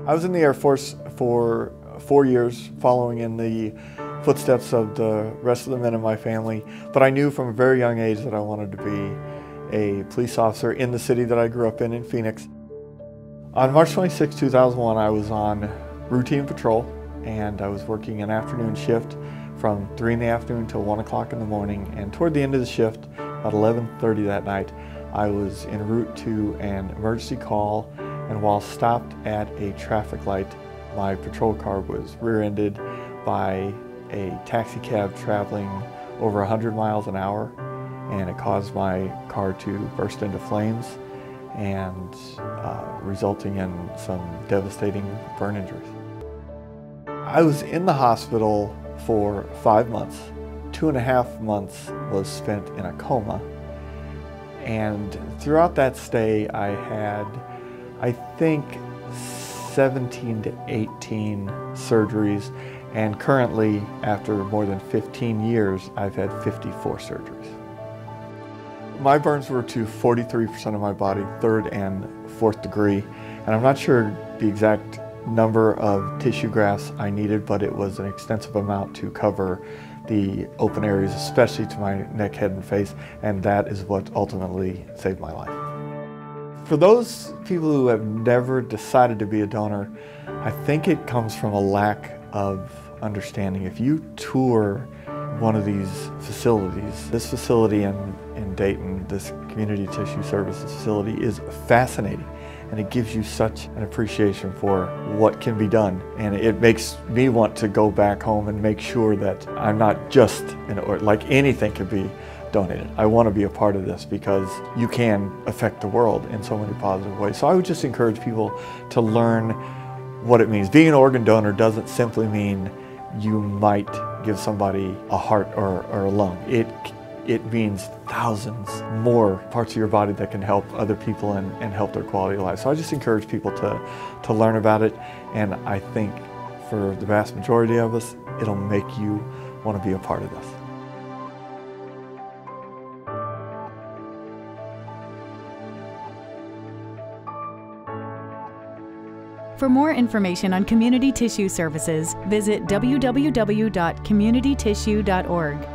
I was in the Air Force for 4 years, following in the footsteps of the rest of the men in my family, but I knew from a very young age that I wanted to be a police officer in the city that I grew up in Phoenix. On March 26, 2001, I was on routine patrol, and I was working an afternoon shift from 3 in the afternoon till 1 o'clock in the morning, and toward the end of the shift, about 11:30 that night, I was en route to an emergency call, and while stopped at a traffic light, my patrol car was rear-ended by a taxi cab traveling over 100 miles an hour, and it caused my car to burst into flames and resulting in some devastating burn injuries. I was in the hospital for 5 months. 2.5 months was spent in a coma, and throughout that stay I had, I think, 17 to 18 surgeries, and currently, after more than 15 years, I've had 54 surgeries. My burns were to 43% of my body, 3rd and 4th degree, and I'm not sure the exact number of tissue grafts I needed, but it was an extensive amount to cover the open areas, especially to my neck, head, and face, and that is what ultimately saved my life. For those people who have never decided to be a donor, I think it comes from a lack of understanding. If you tour one of these facilities, this facility in Dayton, this community tissue services facility, is fascinating, and it gives you such an appreciation for what can be done, and it makes me want to go back home and make sure that I'm not just like anything can be donated. I want to be a part of this because you can affect the world in so many positive ways. So I would just encourage people to learn what it means. Being an organ donor doesn't simply mean you might give somebody a heart or a lung. It means thousands more parts of your body that can help other people and help their quality of life. So I just encourage people to learn about it, and I think for the vast majority of us, it'll make you want to be a part of this. For more information on community tissue services, visit www.communitytissue.org.